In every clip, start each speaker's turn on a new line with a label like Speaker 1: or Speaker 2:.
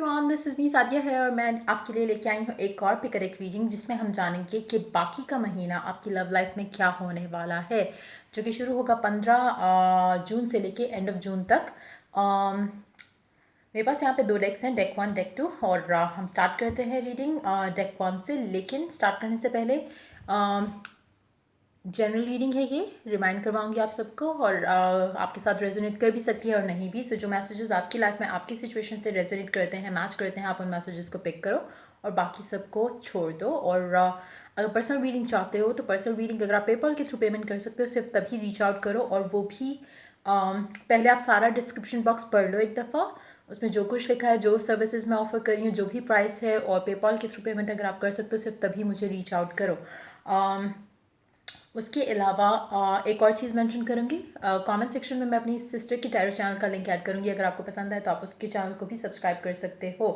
Speaker 1: Everyone, this is me Sadia है और मैं आपके लिए लेके आई हूँ एक और पिकर एक रीडिंग जिसमें हम जानेंगे कि बाकी का महीना आपकी लव लाइफ में क्या होने वाला है, जो कि शुरू होगा 15 जून से लेके एंड ऑफ जून तक। मेरे पास यहाँ पे दो डेक्स हैं, डेक वन डेक टू, और हम स्टार्ट करते हैं रीडिंग डेक वन से। लेकिन स्टार्ट करने से पहले जनरल रीडिंग है, ये रिमाइंड करवाऊंगी आप सबको, और आपके साथ रेजोनेट कर भी सकती है और नहीं भी। सो जो मैसेजेस आपकी लाइफ में आपकी सिचुएशन से रेजोनेट करते हैं, मैच करते हैं, आप उन मैसेजेस को पिक करो और बाकी सबको छोड़ दो। और अगर पर्सनल रीडिंग चाहते हो तो पर्सनल रीडिंग अगर आप पेपल के थ्रू पेमेंट कर सकते हो, सिर्फ तभी रीच आउट करो, और वो भी पहले आप सारा डिस्क्रिप्शन बॉक्स पढ़ लो एक दफ़ा। उसमें जो कुछ लिखा है, जो सर्विसेज मैं ऑफर कर रही हूँ, जो भी प्राइस है, और पेपल के थ्रू पेमेंट अगर आप कर सकते हो, सिर्फ तभी मुझे रीच आउट करो। उसके अलावा एक और चीज़ मेंशन करूँगी, कमेंट सेक्शन में मैं अपनी सिस्टर की टैरो चैनल का लिंक ऐड करूँगी। अगर आपको पसंद है तो आप उसके चैनल को भी सब्सक्राइब कर सकते हो।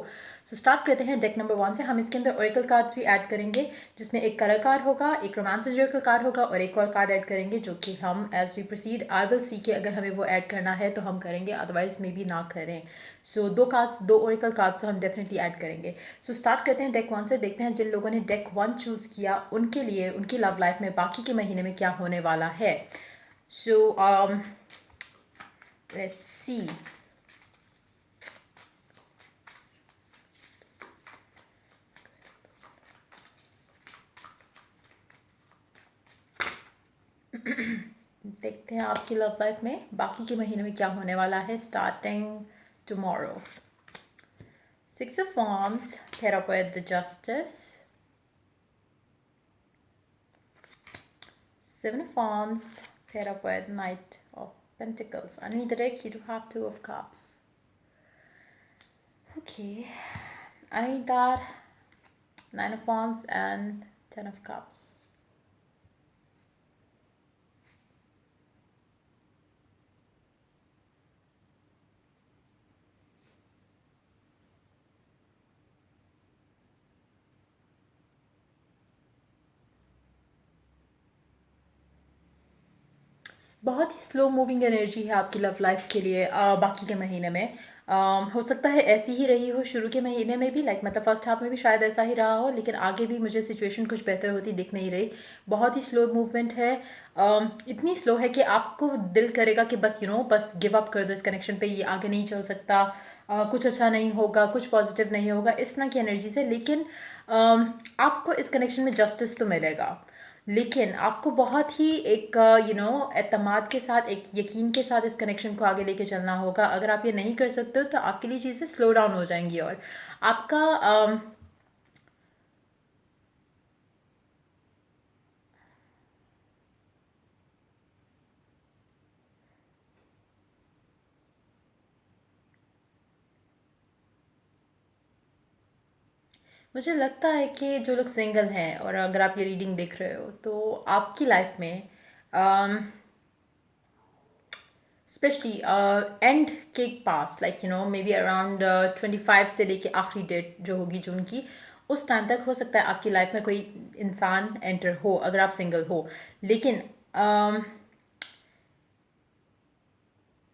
Speaker 1: सो स्टार्ट करते हैं डेक नंबर 1 से। हम इसके अंदर ओरेकल कार्ड्स भी ऐड करेंगे, जिसमें एक कलर कार्ड होगा, एक रोमांस ओरेकल कार्ड होगा, और एक और कार्ड ऐड करेंगे, जो कि हम as we proceed I will see के अगर हमें वो ऐड करना है तो हम करेंगे, अदरवाइज मे बी ना करें। सो दो ओरेकल कार्ड्स हम डेफिनेटली ऐड करेंगे। सो स्टार्ट करते हैं डेक 1 से। देखते हैं जिन लोगों ने डेक 1 चूज़ किया उनके लिए उनकी लव लाइफ में बाकी के महीने में क्या होने वाला है। So let's see. देखते हैं आपकी लव लाइफ में बाकी के महीने में क्या होने वाला है, starting tomorrow. 6 of Wands paired up with the Justice, 7 of Wands paired up with Knight of Pentacles. Underneath the deck you do have 2 of Cups. Okay, underneath that 9 of Wands and 10 of Cups. बहुत ही slow moving energy है आपकी love life के लिए बाकी के महीने में। हो सकता है ऐसी ही रही हो शुरू के महीने में भी, मतलब फर्स्ट हाफ में भी शायद ऐसा ही रहा हो, लेकिन आगे भी मुझे सिचुएशन कुछ बेहतर होती दिख नहीं रही। बहुत ही स्लो मूवमेंट है, इतनी स्लो है कि आपको दिल करेगा कि बस बस गिव अप कर दो इस कनेक्शन पे, ये आगे नहीं चल सकता, कुछ अच्छा नहीं होगा, कुछ पॉजिटिव नहीं होगा, इस तरह की एनर्जी से। लेकिन आपको इस कनेक्शन में जस्टिस तो मिलेगा, लेकिन आपको बहुत ही एक एतमाद के साथ, एक यकीन के साथ इस कनेक्शन को आगे लेके चलना होगा। अगर आप ये नहीं कर सकते हो तो आपके लिए चीज़ें स्लो डाउन हो जाएंगी, और आपका मुझे लगता है कि जो लोग सिंगल हैं, और अगर आप ये रीडिंग देख रहे हो, तो आपकी लाइफ में स्पेशली एंड के पास, मे बी अराउंड 25 से लेके आखिरी डेट जो होगी जून की, उस टाइम तक हो सकता है आपकी लाइफ में कोई इंसान एंटर हो, अगर आप सिंगल हो। लेकिन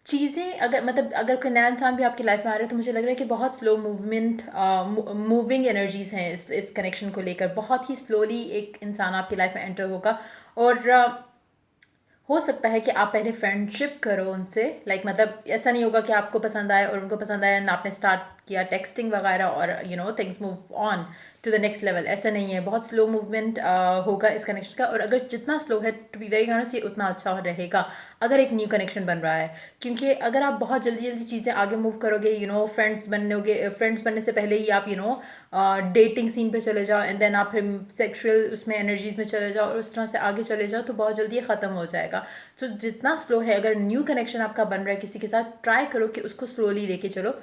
Speaker 1: चीज़ें अगर कोई नया इंसान भी आपकी लाइफ में आ रहा है, तो मुझे लग रहा है कि बहुत स्लो मूविंग एनर्जीज हैं इस कनेक्शन को लेकर। बहुत ही स्लोली एक इंसान आपकी लाइफ में एंटर होगा, और हो सकता है कि आप पहले फ्रेंडशिप करो उनसे, ऐसा नहीं होगा कि आपको पसंद आए और उनको पसंद आया, ना आपने स्टार्ट किया टेक्सटिंग वगैरह और things move on to the next level. ऐसा नहीं है, बहुत स्लो मूवमेंट होगा इस कनेक्शन का, और अगर जितना स्लो है, टू बी वेरी ऑनेस्ट, ये उतना अच्छा रहेगा अगर एक न्यू कनेक्शन बन रहा है। क्योंकि अगर आप बहुत जल्दी जल्दी चीज़ें आगे मूव करोगे, फ्रेंड्स बनने से पहले ही आप डेटिंग सीन पे चले जाओ, एंड देन आप फिर सेक्सुअल उसमें एनर्जीज में चले जाओ, और उस तरह से आगे चले जाओ, तो बहुत जल्दी ये ख़त्म हो जाएगा। तो जितना स्लो है, अगर न्यू कनेक्शन आपका बन रहा है किसी के साथ, ट्राई करो कि उसको स्लोली लेके चलो।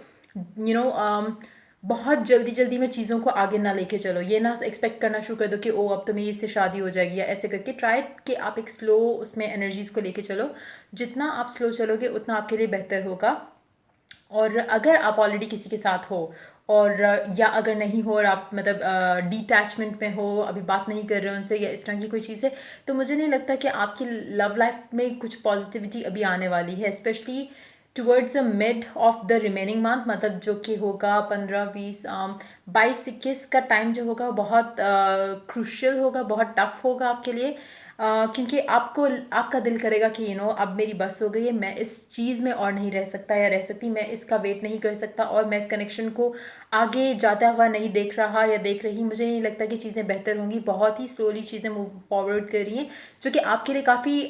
Speaker 1: बहुत जल्दी जल्दी में चीज़ों को आगे ना लेके चलो। ये ना एक्सपेक्ट करना शुरू कर दो कि ओ अब तो मेरी इससे शादी हो जाएगी, या ऐसे करके ट्राई कि आप एक स्लो उसमें एनर्जीज़ को लेके चलो। जितना आप स्लो चलोगे उतना आपके लिए बेहतर होगा। और अगर आप ऑलरेडी किसी के साथ हो, और या अगर नहीं हो और आप डिटैचमेंट में हो, अभी बात नहीं कर रहे हो उनसे, या इस तरह की कोई चीज़ है, तो मुझे नहीं लगता कि आपकी लव लाइफ में कुछ पॉजिटिविटी अभी आने वाली है। Specially towards the mid of the remaining month, मतलब जो कि होगा 15 20 22 21 का टाइम जो होगा वो बहुत क्रूशियल होगा, बहुत टफ होगा आपके लिए। क्योंकि आपको आपका दिल करेगा कि अब मेरी बस हो गई है, मैं इस चीज़ में और नहीं रह सकता या रह सकती, मैं इसका वेट नहीं कर सकता और मैं इस कनेक्शन को आगे जाता हुआ नहीं देख रहा या देख रही। मुझे नहीं लगता कि चीज़ें बेहतर होंगी, बहुत ही स्लोली चीज़ें मूव फॉरवर्ड कर रही हैं, जो कि आपके लिए काफ़ी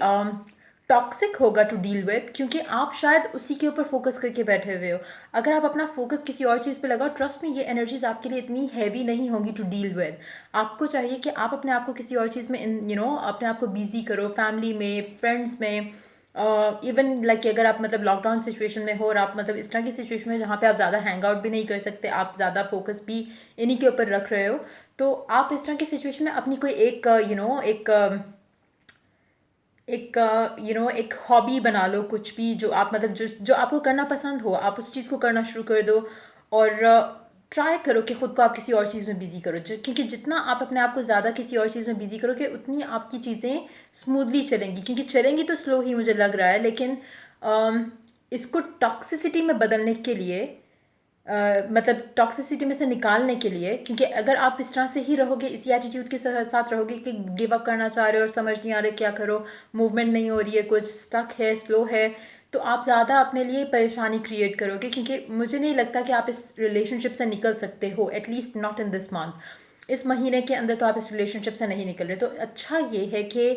Speaker 1: टॉक्सिक होगा टू डील विद, क्योंकि आप शायद उसी के ऊपर फोकस करके बैठे हुए हो। अगर आप अपना फोकस किसी और चीज़ पे लगाओ, ट्रस्ट में ये एनर्जीज आपके लिए इतनी हैवी नहीं होंगी टू डील विद। आपको चाहिए कि आप अपने आप को किसी और चीज़ में अपने आप को बिजी करो, फैमिली में, फ्रेंड्स में, इवन लाइक अगर आप मतलब लॉकडाउन सिचुएशन में हो और आप मतलब इस तरह की सिचुएशन में जहाँ पे आप ज़्यादा हैंग आउट भी नहीं कर सकते, आप ज़्यादा फोकस भी इन्हीं के ऊपर रख रहे हो, तो आप इस तरह की सिचुएशन में अपनी कोई एक एक एक हॉबी बना लो, कुछ भी जो आप मतलब जो जो आपको करना पसंद हो, आप उस चीज़ को करना शुरू कर दो। और ट्राई करो कि ख़ुद को आप किसी और चीज़ में बिज़ी करो, क्योंकि जितना आप अपने आप को ज़्यादा किसी और चीज़ में बिज़ी करोगे उतनी आपकी चीज़ें स्मूथली चलेंगी, क्योंकि चलेंगी तो स्लो ही मुझे लग रहा है, लेकिन इसको टॉक्सिसिटी में बदलने के लिए मतलब टॉक्सिसिटी में से निकालने के लिए, क्योंकि अगर आप इस तरह से ही रहोगे, इसी एटीट्यूड के साथ रहोगे कि गिव अप करना चाह रहे हो और समझ नहीं आ रहे क्या करो, मूवमेंट नहीं हो रही है, कुछ स्टक है, स्लो है, तो आप ज़्यादा अपने लिए परेशानी क्रिएट करोगे, क्योंकि मुझे नहीं लगता कि आप इस रिलेशनशिप से निकल सकते हो, at least not in this month. इस महीने के अंदर तो आप इस रिलेशनशिप से नहीं निकल रहे। तो अच्छा ये है कि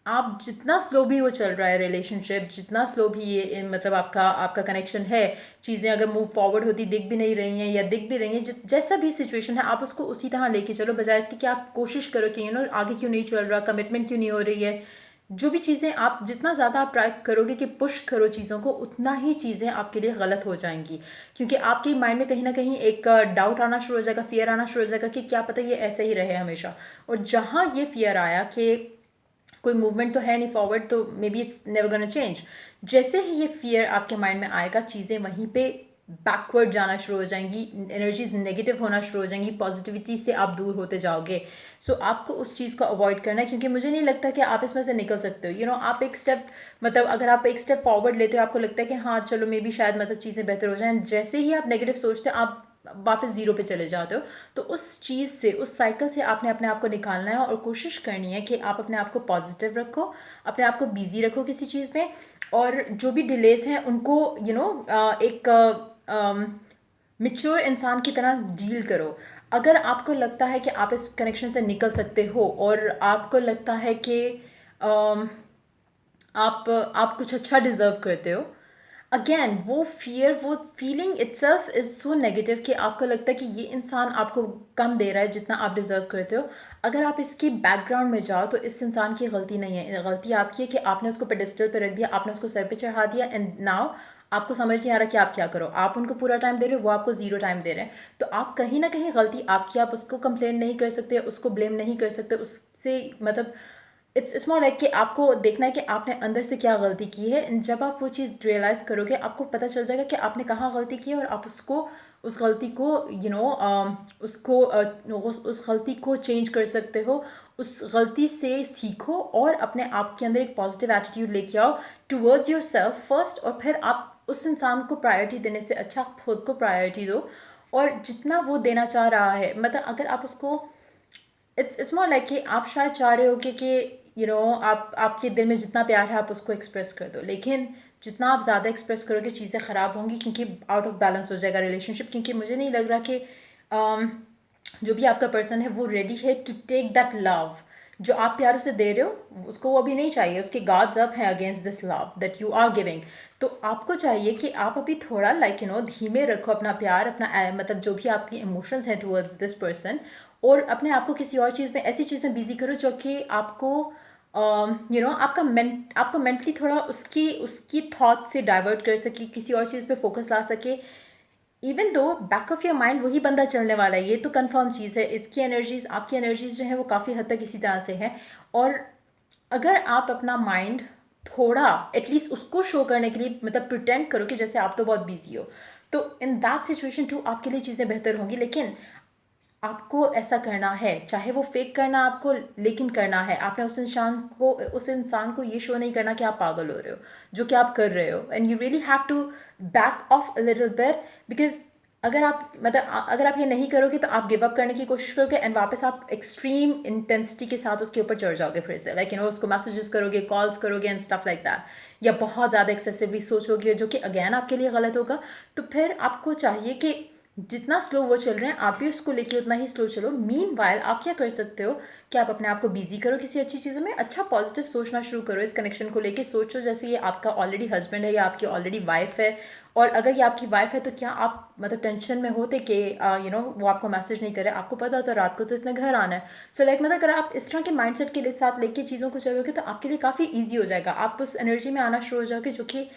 Speaker 1: आप जितना स्लो भी वो चल रहा है रिलेशनशिप, जितना स्लो भी ये मतलब आपका आपका कनेक्शन है, चीज़ें अगर मूव फॉरवर्ड होती दिख भी नहीं रही हैं या दिख भी रही हैं, जैसा भी सिचुएशन है आप उसको उसी तरह लेके चलो, बजाय इसके कि आप कोशिश करो कि आगे क्यों नहीं चल रहा, कमिटमेंट क्यों नहीं हो रही है। जो भी चीज़ें आप जितना ज़्यादा आप ट्राई करोगे कि पुश करो चीज़ों को, उतना ही चीज़ें आपके लिए गलत हो जाएंगी, क्योंकि आपके माइंड में कहीं ना कहीं एक डाउट आना शुरू हो जाएगा, फियर आना शुरू हो जाएगा कि क्या पता ये ऐसे ही रहे हमेशा। और जहाँ ये फियर आया कि कोई मूवमेंट तो है नहीं फॉरवर्ड, तो may be it's never gonna change, जैसे ही ये फियर आपके माइंड में आएगा, चीज़ें वहीं पे बैकवर्ड जाना शुरू हो जाएंगी, एनर्जीज नेगेटिव होना शुरू हो जाएंगी, पॉजिटिविटी से आप दूर होते जाओगे। सो आपको उस चीज़ को अवॉइड करना है, क्योंकि मुझे नहीं लगता कि आप इसमें से निकल सकते हो। आप एक स्टेप मतलब अगर आप एक स्टेप फॉरवर्ड लेते हो, आपको लगता है कि हाँ चलो मे बी शायद मतलब चीज़ें बेहतर हो जाएं, जैसे ही आप नेगेटिव सोचते हो आप वापस ज़ीरो पे चले जाते हो। तो उस चीज़ से, उस साइकिल से आपने अपने आप को निकालना है और कोशिश करनी है कि आप अपने आप को पॉजिटिव रखो, अपने आप को बिजी रखो किसी चीज़ में, और जो भी डिलेज हैं उनको एक मैच्योर इंसान की तरह डील करो। अगर आपको लगता है कि आप इस कनेक्शन से निकल सकते हो और आपको लगता है कि अम, आप कुछ अच्छा डिज़र्व करते हो, अगेन वो फियर, वो feeling itself is so negative कि आपको लगता है कि ये इंसान आपको कम दे रहा है जितना आप डिज़र्व करते हो। अगर आप इसकी बैकग्राउंड में जाओ तो इस इंसान की गलती नहीं है, गलती आपकी है कि आपने उसको पेडेस्टल पे रख दिया, आपने उसको सर पे चढ़ा दिया, एंड नाउ आपको समझ नहीं आ रहा कि आप क्या करो। आप उनको पूरा टाइम दे रहे हो, वो आपको ज़ीरो टाइम दे रहे हैं, तो आप कहीं ना कहीं गलती आपकी, आप उसको कंप्लेन नहीं कर सकते, उसको ब्लेम नहीं कर सकते, उससे मतलब इट्स मोर लाइक कि आपको देखना है कि आपने अंदर से क्या गलती की है। And जब आप वो चीज़ रियलाइज़ करोगे, आपको पता चल जाएगा कि आपने कहाँ गलती की है, और आप उसको उस गलती को उसको उस गलती को चेंज कर सकते हो। उस गलती से सीखो और अपने आप के अंदर एक पॉजिटिव एटीट्यूड लेके आओ टूवर्ड्स योर सेल्फ फर्स्ट, और फिर आप उस इंसान को प्रायोरिटी देने से अच्छा खुद को प्रायोरिटी दो। और जितना वो देना चाह रहा है, मतलब अगर आप उसको, इट्स मोर लाइक कि आप शायद चाह रहे हो कि आप आपके दिल में जितना प्यार है आप उसको एक्सप्रेस कर दो, लेकिन जितना आप ज़्यादा एक्सप्रेस करोगे चीज़ें ख़राब होंगी, क्योंकि आउट ऑफ बैलेंस हो जाएगा रिलेशनशिप। क्योंकि मुझे नहीं लग रहा कि जो भी आपका पर्सन है वो रेडी है टू टेक दैट लव जो आप प्यार उसे दे रहे हो, उसको वो अभी नहीं चाहिए, उसके गार्ड्स अप हैं against this love that you are giving. तो आपको चाहिए कि आप अभी थोड़ा लाइक धीमे रखो अपना प्यार, अपना मतलब जो भी आपकी इमोशंस हैं टुवर्ड्स दिस पर्सन, और अपने आप को किसी और चीज़ में, ऐसी चीज़ में बिजी करो जो कि आपको आपको मेंटली थोड़ा उसकी उसकी थॉट से डाइवर्ट कर सके, किसी और चीज़ पे फोकस ला सके। Even though back of your mind वही बंदा चलने वाला है, ये तो कंफर्म चीज़ है। इसकी एनर्जीज, आपकी एनर्जीज जो है वो काफ़ी हद तक इसी तरह से है। और अगर आप अपना माइंड थोड़ा एटलीस्ट उसको शो करने के लिए मतलब प्रिटेंड करो कि जैसे आप तो बहुत बिजी हो, तो इन दैट सिचुएशन टू आपके लिए चीज़ें बेहतर होंगी। लेकिन आपको ऐसा करना है, चाहे वो फेक करना आपको, लेकिन करना है। आपने उस इंसान को ये शो नहीं करना कि आप पागल हो रहे हो, जो कि आप कर रहे हो। And you really have to back off a little bit, because अगर आप ये नहीं करोगे तो आप गिव अप करने की कोशिश करोगे एंड वापस आप एक्सट्रीम इंटेंसिटी के साथ उसके ऊपर चढ़ जाओगे फिर से, लाइक उसको मैसेजेस करोगे, कॉल्स करोगे एंड स्टफ लाइक दैट, या बहुत ज़्यादा एक्सेसिवली सोचोगे, जो कि अगेन आपके लिए गलत होगा। तो फिर आपको चाहिए कि जितना स्लो वो चल रहे हैं आप भी उसको लेके उतना ही स्लो चलो। मीन वाइल आप क्या कर सकते हो कि आप अपने आप को बिजी करो किसी अच्छी चीज़ों में, अच्छा पॉजिटिव सोचना शुरू करो इस कनेक्शन को लेके। सोचो जैसे ये आपका ऑलरेडी हस्बैंड है या आपकी ऑलरेडी वाइफ है, और अगर ये आपकी वाइफ है तो क्या आप टेंशन में होते कि वो आपको मैसेज नहीं करे, आपको पता होता रात को तो इसने घर आना है। सो लाइक अगर आप इस तरह के माइंडसेट के साथ लेके चीज़ों को चलोगे तो आपके लिए काफ़ी ईजी हो जाएगा, आप उस एनर्जी में आना शुरू हो जाओगे जो कि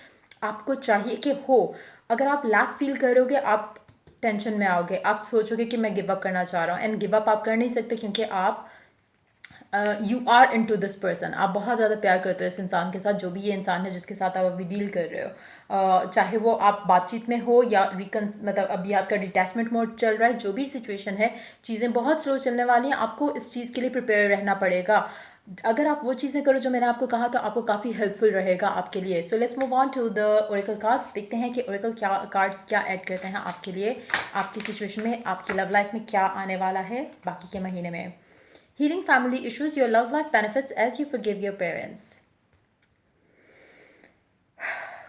Speaker 1: आपको चाहिए कि हो। अगर आप लैक फील करोगे, आप टेंशन में आओगे, आप सोचोगे कि मैं गिव अप करना चाह रहा हूँ, एंड गिव अप आप कर नहीं सकते क्योंकि आप you are into this person, आप बहुत ज़्यादा प्यार करते हो इस इंसान के साथ, जो भी ये इंसान है जिसके साथ आप अभी डील कर रहे हो। चाहे वो आप बातचीत में हो या अभी आपका डिटैचमेंट मोड चल रहा है, जो भी सिचुएशन है, चीज़ें बहुत स्लो चलने वाली हैं, आपको इस चीज़ के लिए प्रिपेयर रहना पड़ेगा। अगर आप वो चीज़ें करो जो मैंने आपको कहा तो आपको काफ़ी हेल्पफुल रहेगा आपके लिए। So let's move on to the oracle cards, देखते हैं कि ओरेकल क्या ऐड करते हैं आपके लिए, आपकी सिचुएशन में, आपकी लव लाइफ में क्या आने वाला है बाकी के महीने में। Healing family issues, your love life benefits as you forgive your parents.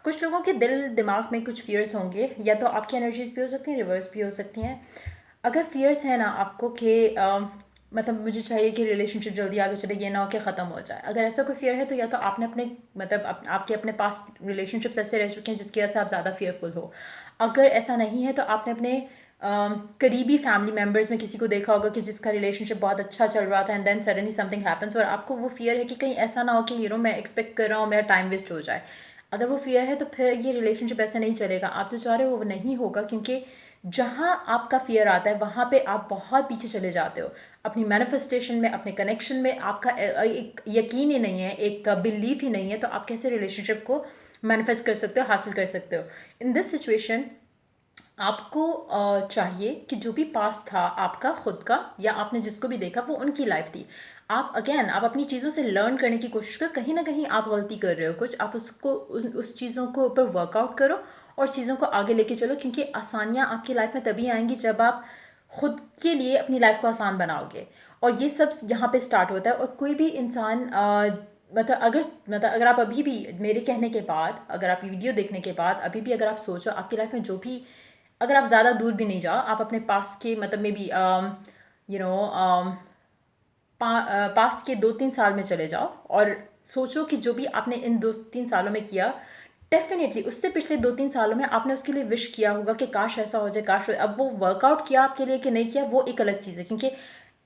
Speaker 1: कुछ लोगों के दिल दिमाग में कुछ फियर्स होंगे, या तो आपकी एनर्जीज भी हो सकती हैं, रिवर्स भी हो सकती हैं। अगर फियर्स है ना आपको कि मुझे चाहिए कि रिलेशनशिप जल्दी आगे चले, ये ना हो कि ख़त्म हो जाए, अगर ऐसा कोई फियर है तो या तो आपने अपने आपके अपने पास रिलेशनशिप्स ऐसे रह चुके हैं जिसकी वजह से आप ज़्यादा फियरफुल हो। अगर ऐसा नहीं है तो आपने अपने करीबी फैमिली मेम्बर्स में किसी को देखा होगा कि जिसका रिलेशनशिप बहुत अच्छा चल रहा था and then suddenly something happens, और आपको वो फियर है कि कहीं ऐसा ना हो कि मैं एक्सपेक्ट कर रहा हूँ मेरा टाइम वेस्ट हो जाए। अगर वो फियर है तो फिर ये रिलेशनशिप ऐसे नहीं चलेगा, आप जो चाह रहे हो वो नहीं होगा, क्योंकि जहाँ आपका फियर आता है वहाँ पे आप बहुत पीछे चले जाते हो अपनी मैनिफेस्टेशन में, अपने कनेक्शन में। आपका एक यकीन ही नहीं है, एक बिलीफ ही नहीं है, तो आप कैसे रिलेशनशिप को मैनिफेस्ट कर सकते हो, हासिल कर सकते हो। इन दिस सिचुएशन आपको चाहिए कि जो भी पास था आपका खुद का, या आपने जिसको भी देखा वो उनकी लाइफ थी। आप अपनी चीज़ों से लर्न करने की कोशिश करो, कहीं ना कहीं आप गलती कर रहे हो कुछ, आप उसको उस चीज़ों को ऊपर वर्कआउट करो और चीज़ों को आगे लेके चलो, क्योंकि आसानियाँ आपकी लाइफ में तभी आएंगी जब आप खुद के लिए अपनी लाइफ को आसान बनाओगे। और ये सब यहाँ पे स्टार्ट होता है। और कोई भी इंसान अगर आप अभी भी मेरे कहने के बाद, अगर आप वीडियो देखने के बाद अभी भी अगर आप सोचो आपकी लाइफ में जो भी, अगर आप ज़्यादा दूर भी नहीं जाओ, आप अपने पास के मे बी यू नो पास के 2-3 साल में चले जाओ और सोचो कि जो भी आपने इन 2-3 सालों में किया, डेफिनेटली उससे पिछले 2-3 सालों में आपने उसके लिए विश किया होगा कि काश ऐसा हो जाए, काश अब वो वर्कआउट किया आपके लिए कि नहीं किया वो एक अलग चीज़ है। क्योंकि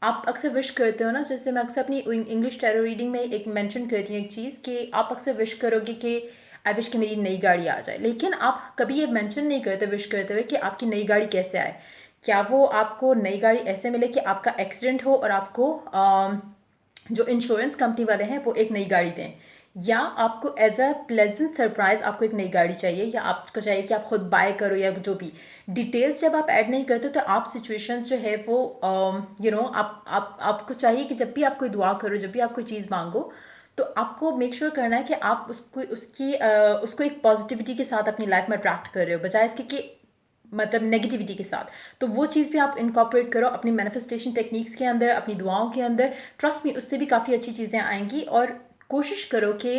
Speaker 1: आप अक्सर विश करते हो ना, जैसे मैं अक्सर अपनी इंग्लिश टैरो रीडिंग में एक मेंशन करती हूँ एक चीज़, कि आप अक्सर विश करोगे कि आई विश कि मेरी नई गाड़ी आ जाए, लेकिन आप कभी ये मेंशन नहीं करते विश करते हुए कि आपकी नई गाड़ी कैसे आए। क्या वो आपको नई गाड़ी ऐसे मिले कि आपका एक्सीडेंट हो और आपको जो इंश्योरेंस कंपनी वाले हैं वो एक नई गाड़ी दें, या आपको एज अ प्लेजेंट सरप्राइज आपको एक नई गाड़ी चाहिए, या आपको चाहिए कि आप खुद बाय करो, या जो भी डिटेल्स जब आप ऐड नहीं करते तो आप सिचुएशंस जो है वो आपको चाहिए कि जब भी आप कोई दुआ करो, जब भी आप कोई चीज़ मांगो, तो आपको मेक श्योर करना है कि आप उसको एक पॉजिटिविटी के साथ अपनी लाइफ में अट्रैक्ट कर रहे हो, बजाय इसके कि नेगेटिविटी के साथ। तो वो चीज़ भी आप इनकॉर्पोरेट करो अपनी मैनिफेस्टेशन टेक्निक्स के अंदर, अपनी दुआओं के अंदर। ट्रस्ट मी, उससे भी काफ़ी अच्छी चीज़ें आएंगी। और कोशिश करो कि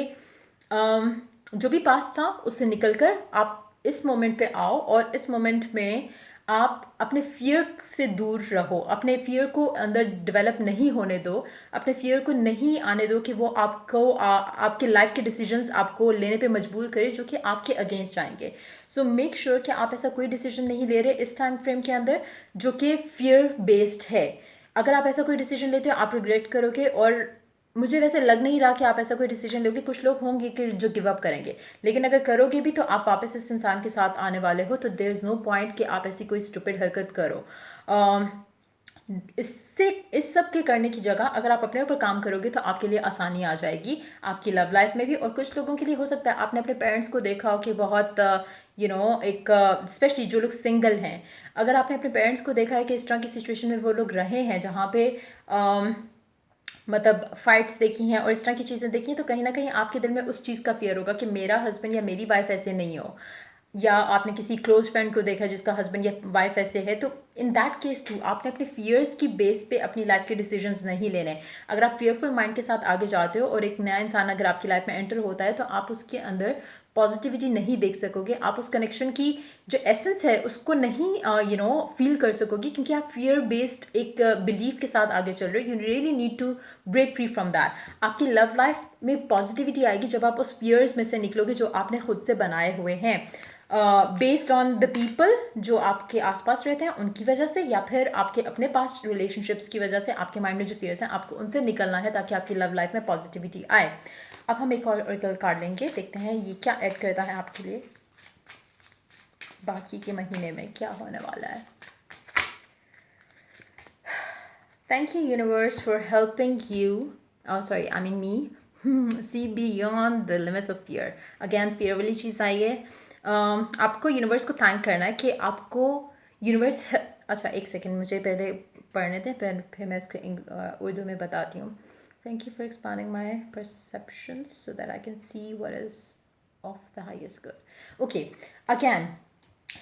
Speaker 1: जो भी पास था उससे निकल कर आप इस मोमेंट पे आओ, और इस मोमेंट में आप अपने फियर से दूर रहो, अपने फियर को अंदर डेवलप नहीं होने दो, अपने फियर को नहीं आने दो कि वो आपके लाइफ के डिसीजंस आपको लेने पे मजबूर करे जो कि आपके अगेंस्ट जाएंगे। सो मेक श्योर कि आप ऐसा कोई डिसीजन नहीं ले रहे इस टाइम फ्रेम के अंदर जो कि फियर बेस्ड है। अगर आप ऐसा कोई डिसीजन लेते हो आप रिग्रेट करोगे, और मुझे वैसे लग नहीं रहा कि आप ऐसा कोई डिसीजन लोगे। कुछ लोग होंगे कि जो गिव अप करेंगे, लेकिन अगर करोगे भी तो आप वापस इस इंसान के साथ आने वाले हो, तो देयर इज़ नो पॉइंट कि आप ऐसी कोई स्टूपिड हरकत करो। इससे इस सब के करने की जगह अगर आप अपने ऊपर काम करोगे तो आपके लिए आसानी आ जाएगी आपकी लव लाइफ में भी। और कुछ लोगों के लिए हो सकता है आपने अपने पेरेंट्स को देखा हो कि बहुत एक स्पेशली जो लोग सिंगल हैं, अगर आपने अपने पेरेंट्स को देखा है कि इस तरह की सिचुएशन में वो लोग रहे हैं जहाँ पे मतलब फाइट्स देखी हैं और इस तरह की चीज़ें देखी हैं, तो कहीं ना कहीं आपके दिल में उस चीज़ का फियर होगा कि मेरा हस्बैंड या मेरी वाइफ ऐसे नहीं हो। या आपने किसी क्लोज फ्रेंड को देखा जिसका हस्बैंड या वाइफ ऐसे है, तो इन दैट केस टू आपने अपने फियर्स की बेस पे अपनी लाइफ के डिसीजंस नहीं लेने। अगर आप फियरफुल माइंड के साथ आगे जाते हो और एक नया इंसान अगर आपकी लाइफ में एंटर होता है, तो आप उसके अंदर पॉजिटिविटी नहीं देख सकोगे, आप उस कनेक्शन की जो एसेंस है उसको नहीं फील कर सकोगे, क्योंकि आप फियर बेस्ड एक बिलीफ के साथ आगे चल रहे हो। You really need to break free from that. आपकी लव लाइफ में पॉजिटिविटी आएगी जब आप उस फियर्स में से निकलोगे जो आपने खुद से बनाए हुए हैं, बेस्ड ऑन द पीपल जो आपके आसपास रहते हैं उनकी वजह से, या फिर आपके अपने पास्ट रिलेशनशिप्स की वजह से आपके माइंड में जो फियर्स हैं आपको उनसे निकलना है ताकि आपकी लव लाइफ में पॉजिटिविटी आए। अब हम एक और ऑरेकल कार्ड लेंगे, देखते हैं ये क्या ऐड करता है आपके लिए बाकी के महीने में क्या होने वाला है। Thank you universe for helping you, sorry I mean me, see beyond the limits of fear. Again fear वाली चीज़ आई है। आपको यूनिवर्स को थैंक करना है कि आपको यूनिवर्स, अच्छा एक सेकेंड मुझे पहले पढ़ने दें, फिर मैं इसको उर्दू में बताती हूँ। Thank you for expanding my perceptions so that I can see what is of the highest good. Okay, again,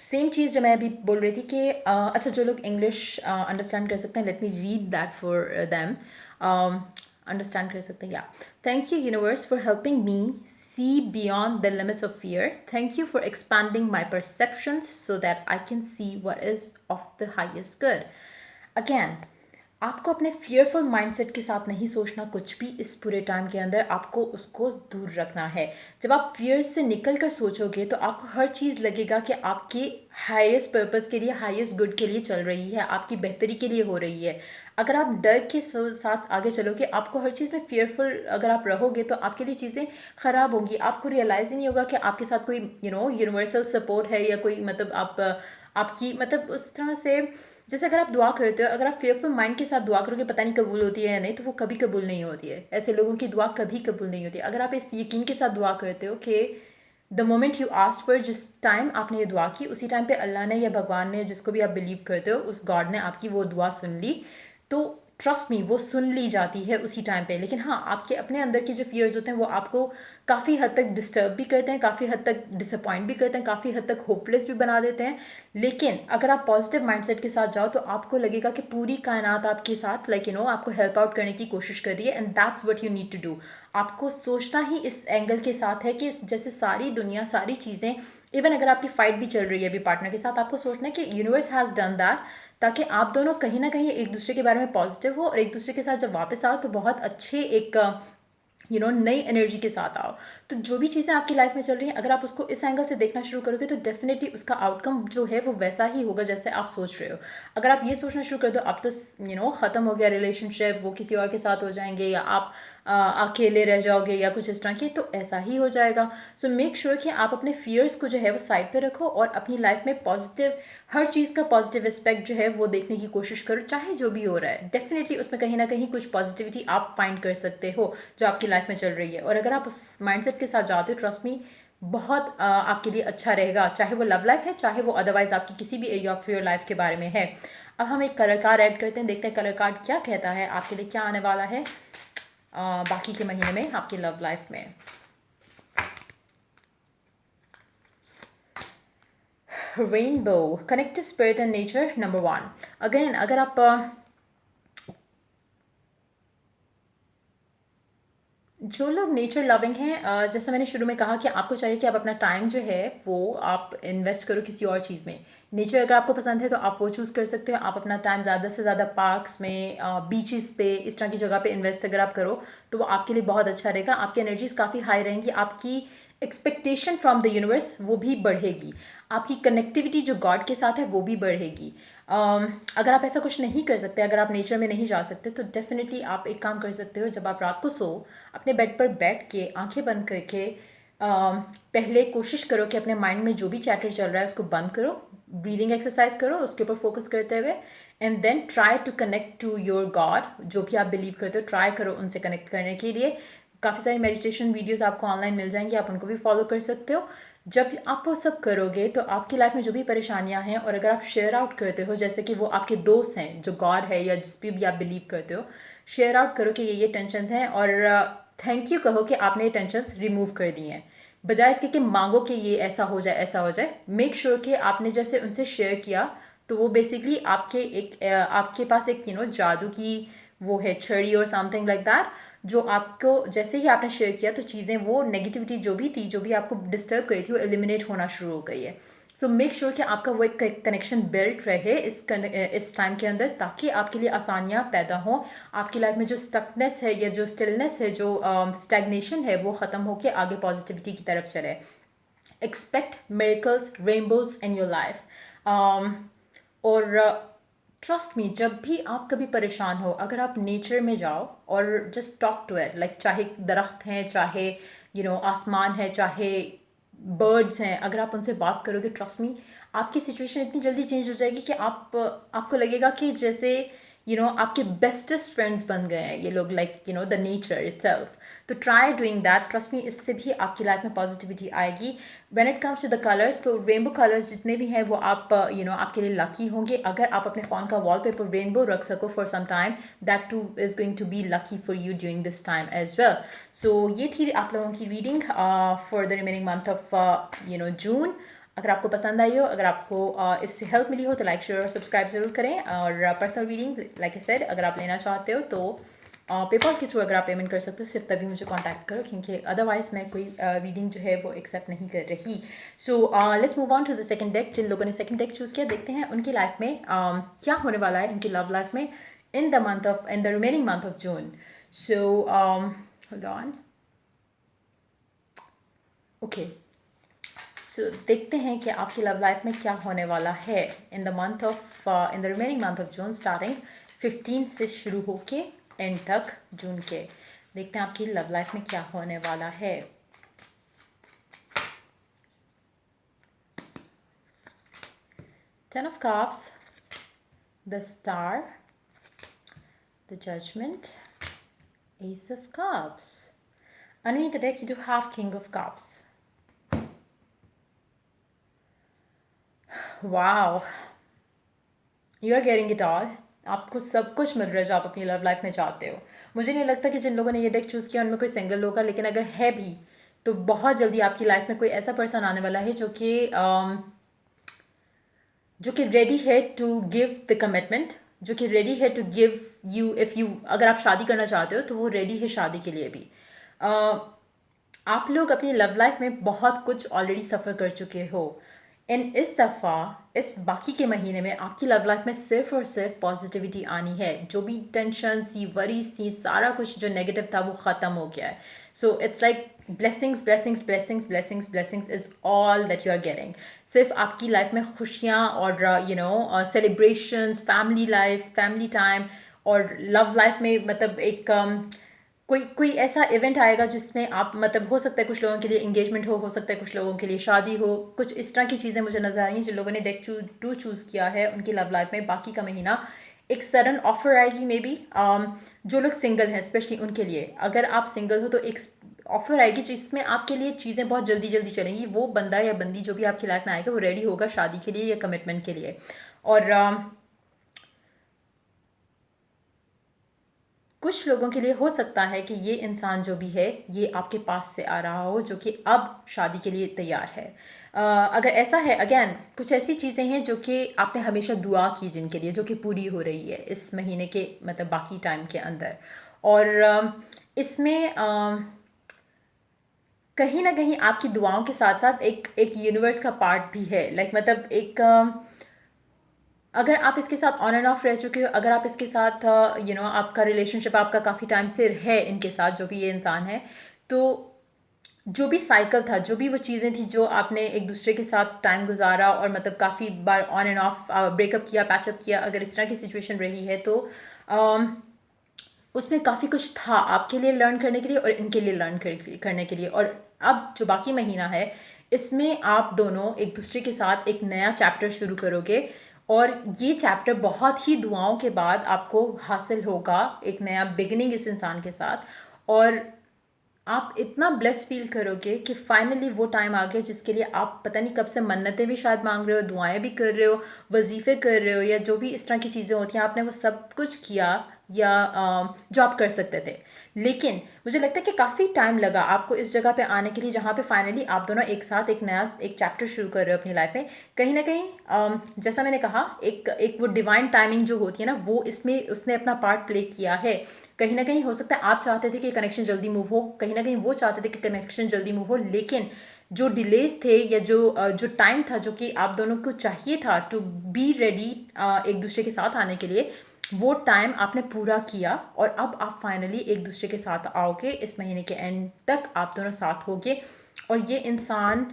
Speaker 1: same चीज़ जो मैं अभी बोल रही थी कि अच्छा जो लोग इंग्लिश अंडरस्टैंड कर सकते हैं, let me read that for them, understand कर सकते हैं। या thank you universe for helping me see beyond the limits of fear. Thank you for expanding my perceptions so that I can see what is of the highest good. Again, आपको अपने fearful mindset के साथ नहीं सोचना कुछ भी इस पूरे टाइम के अंदर, आपको उसको दूर रखना है। जब आप फियर से निकल कर सोचोगे तो आपको हर चीज़ लगेगा कि आपकी हाईएस्ट पर्पस के लिए, हाईएस्ट गुड के लिए चल रही है, आपकी बेहतरी के लिए हो रही है। अगर आप डर के साथ आगे चलोगे, आपको हर चीज़ में फियरफुल अगर आप रहोगे तो आपके लिए चीज़ें ख़राब होंगी। आपको रियलाइज़ ही नहीं होगा कि आपके साथ कोई यूनिवर्सल सपोर्ट है, या कोई मतलब आपकी मतलब उस तरह से, जैसे अगर आप दुआ करते हो, अगर आप फेयरफुल माइंड के साथ दुआ करोगे पता नहीं कबूल होती है या नहीं, तो वो कभी कबूल नहीं होती है। ऐसे लोगों की दुआ कभी कबूल नहीं होती। अगर आप इस यकीन के साथ दुआ करते हो कि the moment you ask for, जिस टाइम आपने ये दुआ की उसी टाइम पे अल्लाह ने या भगवान ने, जिसको भी आप बिलीव करते हो, उस गॉड ने आपकी वो दुआ सुन ली, तो ट्रस्ट मी वो सुन ली जाती है उसी टाइम पे। लेकिन हाँ, आपके अपने अंदर के जो फियर्स होते हैं वो आपको काफ़ी हद तक डिस्टर्ब भी करते हैं, काफ़ी हद तक डिसअपॉइंट भी करते हैं, काफ़ी हद तक होपलेस भी बना देते हैं। लेकिन अगर आप पॉजिटिव माइंडसेट के साथ जाओ तो आपको लगेगा कि पूरी कायनात आपके साथ आपको हेल्प आउट करने की कोशिश कर रही है, and that's what you need to do. आपको सोचना ही इस एंगल के साथ है कि जैसे सारी दुनिया, सारी चीज़ें, इवन अगर आपकी फाइट भी चल रही है अभी पार्टनर के साथ, आपको सोचना है कि यूनिवर्स हैज़ डन दैट, ताकि आप दोनों कहीं ना कहीं एक दूसरे के बारे में पॉजिटिव हो और एक दूसरे के साथ जब वापस आओ तो बहुत अच्छे एक नई एनर्जी के साथ आओ। तो जो भी चीज़ें आपकी लाइफ में चल रही हैं, अगर आप उसको इस एंगल से देखना शुरू करोगे तो डेफिनेटली उसका आउटकम जो है वो वैसा ही होगा जैसे आप सोच रहे हो। अगर आप ये सोचना शुरू कर दो अब तो ख़त्म हो गया रिलेशनशिप, वो किसी और के साथ हो जाएंगे, या आप अकेले रह जाओगे या कुछ इस तरह की, तो ऐसा ही हो जाएगा। सो मेक श्योर कि आप अपने फियर्स को जो है वो साइड पे रखो और अपनी लाइफ में पॉजिटिव, हर चीज़ का पॉजिटिव एस्पेक्ट जो है वो देखने की कोशिश करो, चाहे जो भी हो रहा है। डेफिनेटली उसमें कहीं ना कहीं कुछ पॉजिटिविटी आप फाइंड कर सकते हो जो आपकी लाइफ में चल रही है। और अगर आप उस माइंडसेट के साथ जाते हो, ट्रस्ट मी बहुत आपके लिए अच्छा रहेगा, चाहे वो लव लाइफ है, चाहे वो अदरवाइज आपकी किसी भी एरिया ऑफ योर लाइफ के बारे में है। अब हम एक कलर कार्ड ऐड करते हैं, देखते हैं कलर कार्ड क्या कहता है आपके लिए, क्या आने वाला है बाकी के महीने में आपकी लव लाइफ में। Rainbow, connect to spirit and nature, number 1। Again अगर आप जो लोग नेचर लविंग हैं, जैसा मैंने शुरू में कहा कि आपको चाहिए कि आप अपना टाइम जो है वो आप इन्वेस्ट करो किसी और चीज़ में। नेचर अगर आपको पसंद है तो आप वो चूज़ कर सकते हो। आप अपना टाइम ज़्यादा से ज़्यादा पार्क्स में, बीचेस पे, इस तरह की जगह पे इन्वेस्ट अगर आप करो तो वो आपके लिए बहुत अच्छा रहेगा। आपकी एनर्जीज काफ़ी हाई रहेंगी, आपकी एक्सपेक्टेशन फ्रॉम द यूनिवर्स वो भी बढ़ेगी, आपकी कनेक्टिविटी जो गॉड के साथ है वो भी बढ़ेगी। अगर आप ऐसा कुछ नहीं कर सकते, अगर आप नेचर में नहीं जा सकते, तो डेफिनेटली आप एक काम कर सकते हो, जब आप रात को सो अपने बेड पर बैठ के आंखें बंद करके पहले कोशिश करो कि अपने माइंड में जो भी चैटर चल रहा है उसको बंद करो, ब्रीदिंग एक्सरसाइज करो उसके ऊपर फोकस करते हुए, and then try to connect to your god. जो भी आप बिलीव करते हो ट्राई करो उनसे कनेक्ट करने के लिए। काफ़ी सारी मेडिटेशन वीडियोस आपको ऑनलाइन मिल जाएंगी, आप उनको भी फॉलो कर सकते हो। जब आप वो सब करोगे तो आपकी लाइफ में जो भी परेशानियां हैं, और अगर आप शेयर आउट करते हो, जैसे कि वो आपके दोस्त हैं जो गॉड है या जिस पे भी आप बिलीव करते हो, शेयर आउट करो कि ये टेंशन्स हैं, और थैंक यू कहो कि आपने ये टेंशन्स रिमूव कर दी हैं, बजाय इसके कि मांगो कि ये ऐसा हो जाए ऐसा हो जाए। मेक श्योर कि आपने जैसे उनसे शेयर किया तो वो बेसिकली आपके आपके पास एक जादू की वो है छड़ी और समथिंग लाइक दैट, जो आपको जैसे ही आपने शेयर किया तो चीज़ें, वो नेगेटिविटी जो भी थी, जो भी आपको डिस्टर्ब कर रही थी, वो एलिमिनेट होना शुरू हो गई है। सो मेक श्योर कि आपका वो एक कनेक्शन बिल्ड रहे इस टाइम के अंदर, ताकि आपके लिए आसानियाँ पैदा हों, आपकी लाइफ में जो स्टकनेस है या जो स्टिलनेस है, जो स्टैग्नेशन है, वो ख़त्म होकर आगे पॉजिटिविटी की तरफ चले। Expect miracles, rainbows in your life. और ट्रस्ट मी, जब भी आप कभी परेशान हो, अगर आप नेचर में जाओ और just talk to it, like चाहे दरख्त हैं, चाहे आसमान है, चाहे बर्ड्स हैं, अगर आप उनसे बात करोगे, ट्रस्ट मी, आपकी सिचुएशन इतनी जल्दी चेंज हो जाएगी कि आपको लगेगा कि जैसे आपके बेस्टेस्ट फ्रेंड्स बन गए हैं ये लोग, लाइक द नेचर इटसेल्फ। तो try doing that, trust me, इससे भी आपकी लाइफ में पॉजिटिविटी आएगी। When it comes to the colours, तो रेनबो कलर्स जितने भी हैं वो आप आपके लिए लकी होंगे। अगर आप अपने फ़ोन का वॉलपेपर रेनबो रख सको for some time, that too is going to be lucky for you during this time as well. So ये थी आप लोगों की reading for the remaining month of June. अगर आपको पसंद आई हो, अगर आपको इससे हेल्प मिली हो, तो लाइक शेयर और सब्सक्राइब ज़रूर करें। और personal reading like I said, अगर आप लेना चाहते हो तो पेपॉल के थ्रू अगर आप पेमेंट कर सकते हो, सिर्फ तभी मुझे कांटेक्ट करो, क्योंकि अदरवाइज़ मैं कोई रीडिंग जो है वो एक्सेप्ट नहीं कर रही। So let's move on to the second deck. जिन लोगों ने सेकंड डेक चूज़ किया, देखते हैं उनकी लाइफ में क्या होने वाला है, उनकी लव लाइफ में in the remaining month of June. So hold on, okay. So देखते हैं कि आपकी लव लाइफ में क्या होने वाला है इन the remaining month of June, starting 15 से शुरू होके एंड तक जून के। देखते हैं आपकी लव लाइफ में क्या होने वाला है। Ten of Cups, the Star, the Judgment, Ace of Cups. Underneath the deck you do have King of Cups. Wow, you are getting it all. आपको सब कुछ मिल रहा है जो आप अपनी लव लाइफ में चाहते हो। मुझे नहीं लगता कि जिन लोगों ने ये डेक चूज़ किया उनमें कोई सिंगल होगा, लेकिन अगर है भी तो बहुत जल्दी आपकी लाइफ में कोई ऐसा पर्सन आने वाला है जो कि रेडी है टू गिव द कमिटमेंट, जो कि रेडी है to give you, if you, अगर आप शादी करना चाहते हो तो वो रेडी है शादी के लिए भी। आप लोग अपनी लव लाइफ में बहुत कुछ ऑलरेडी सफ़र कर चुके हो, एंड इस दफ़ा इस बाकी के महीने में आपकी लव लाइफ में सिर्फ और सिर्फ पॉजिटिविटी आनी है। जो भी टेंशन्स थी, वरीज थी, सारा कुछ जो नेगेटिव था वो ख़त्म हो गया है। So it's like blessings blessings blessings blessings blessings is all that you are getting. सिर्फ आपकी लाइफ में खुशियाँ और celebrations, family life, family time, और लव लाइफ में मतलब एक कोई ऐसा इवेंट आएगा जिसमें आप मतलब, हो सकता है कुछ लोगों के लिए इंगेजमेंट हो सकता है कुछ लोगों के लिए शादी हो, कुछ इस तरह की चीज़ें मुझे नजर आई हैं। जिन लोगों ने डेक टू चूज़ किया है उनकी लव लाइफ में बाकी का महीना एक सडन ऑफर आएगी मे बी। जो लोग सिंगल हैं स्पेशली उनके लिए, अगर आप सिंगल हो तो एक ऑफर आएगी जिसमें आपके लिए चीज़ें बहुत जल्दी जल्दी चलेंगी। वो बंदा या बंदी जो भी आपकी लाइफ में आएगा वो रेडी होगा शादी के लिए या कमिटमेंट के लिए। और कुछ लोगों के लिए हो सकता है कि ये इंसान जो भी है ये आपके पास से आ रहा हो, जो कि अब शादी के लिए तैयार है। अगर ऐसा है, अगेन कुछ ऐसी चीज़ें हैं जो कि आपने हमेशा दुआ की जिनके लिए, जो कि पूरी हो रही है इस महीने के मतलब बाकी टाइम के अंदर। और इसमें कहीं ना कहीं आपकी दुआओं के साथ साथ एक एक यूनिवर्स का पार्ट भी है, लाइक मतलब एक अगर आप इसके साथ ऑन एंड ऑफ रह चुके हो, अगर आप इसके साथ आपका रिलेशनशिप आपका काफ़ी टाइम से है इनके साथ, जो भी ये इंसान है, तो जो भी साइकिल था, जो भी वो चीज़ें थी जो आपने एक दूसरे के साथ टाइम गुजारा और मतलब काफ़ी बार ऑन एंड ऑफ ब्रेकअप किया, पैचअप किया, अगर इस तरह की सिचुएशन रही है तो उसमें काफ़ी कुछ था आपके लिए लर्न करने के लिए और इनके लिए लर्न करने के लिए। और अब जो बाकी महीना है इसमें आप दोनों एक दूसरे के साथ एक नया चैप्टर शुरू करोगे, और ये चैप्टर बहुत ही दुआओं के बाद आपको हासिल होगा, एक नया बिगिनिंग इस इंसान के साथ। और आप इतना ब्लेस्ड फील करोगे कि फाइनली वो टाइम आ गया जिसके लिए आप पता नहीं कब से मन्नतें भी शायद मांग रहे हो, दुआएं भी कर रहे हो, वजीफ़े कर रहे हो, या जो भी इस तरह की चीज़ें होती हैं आपने वो सब कुछ किया, या जो आप कर सकते थे। लेकिन मुझे लगता है कि काफ़ी टाइम लगा आपको इस जगह पे आने के लिए जहाँ पे फाइनली आप दोनों एक साथ एक नया एक चैप्टर शुरू कर रहे हो अपनी लाइफ में। कहीं ना कहीं जैसा मैंने कहा, एक एक वो डिवाइन टाइमिंग जो होती है ना, वो इसमें उसने अपना पार्ट प्ले किया है। कहीं ना कहीं हो सकता है आप चाहते थे कि कनेक्शन जल्दी मूव हो, कहीं ना कहीं वो चाहते थे कि कनेक्शन जल्दी मूव हो, लेकिन जो डिलेज थे या जो टाइम था जो कि आप दोनों को चाहिए था टू बी रेडी एक दूसरे के साथ आने के लिए, वो टाइम आपने पूरा किया। और अब आप फाइनली एक दूसरे के साथ आओगे, इस महीने के एंड तक आप दोनों साथ होगे। और ये इंसान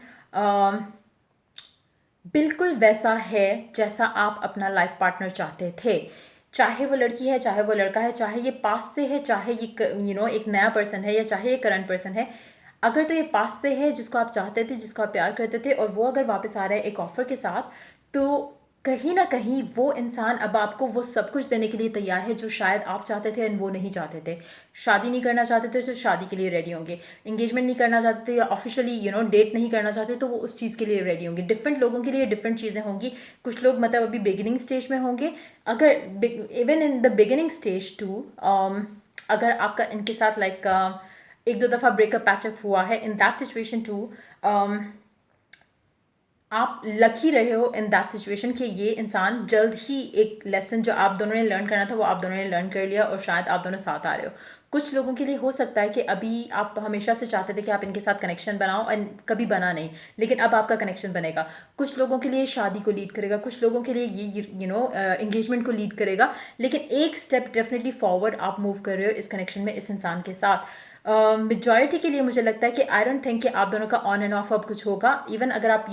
Speaker 1: बिल्कुल वैसा है जैसा आप अपना लाइफ पार्टनर चाहते थे। चाहे वो लड़की है, चाहे वो लड़का है, चाहे ये पास से है, चाहे ये एक नया पर्सन है, या चाहे ये करंट पर्सन है। अगर तो ये पास से है जिसको आप चाहते थे, जिसको आप प्यार करते थे, और वो अगर वापस आ रहा है एक ऑफर के साथ, तो कहीं ना कहीं वो इंसान अब आपको वो सब कुछ देने के लिए तैयार है जो शायद आप चाहते थे और वो नहीं चाहते थे। शादी नहीं करना चाहते थे तो शादी के लिए रेडी होंगे, एंगेजमेंट नहीं करना चाहते थे या ऑफिशियली डेट नहीं करना चाहते तो वो उस चीज़ के लिए रेडी होंगे। डिफरेंट लोगों के लिए डिफरेंट चीज़ें होंगी। कुछ लोग मतलब अभी बिगिनिंग स्टेज में होंगे, अगर even in the beginning stage too, अगर आपका इनके साथ लाइक एक दो दफ़ा ब्रेकअप पैचअप हुआ है, इन दैट सिचुएशन टू आप लकी रहे हो इन दैट सिचुएशन कि ये इंसान जल्द ही एक लेसन जो आप दोनों ने लर्न करना था वो आप दोनों ने लर्न कर लिया, और शायद आप दोनों साथ आ रहे हो। कुछ लोगों के लिए हो सकता है कि अभी आप हमेशा से चाहते थे कि आप इनके साथ कनेक्शन बनाओ और कभी बना नहीं, लेकिन अब आपका कनेक्शन बनेगा। कुछ लोगों के लिए शादी को लीड करेगा, कुछ लोगों के लिए ये एंगेजमेंट को लीड करेगा, लेकिन एक स्टेप डेफिनेटली फॉरवर्ड आप मूव कर रहे हो इस कनेक्शन में इस इंसान के साथ। मेजॉरिटी के लिए मुझे लगता है कि आई डोंट थिंक कि आप दोनों का ऑन एंड ऑफ अब कुछ होगा। इवन अगर आप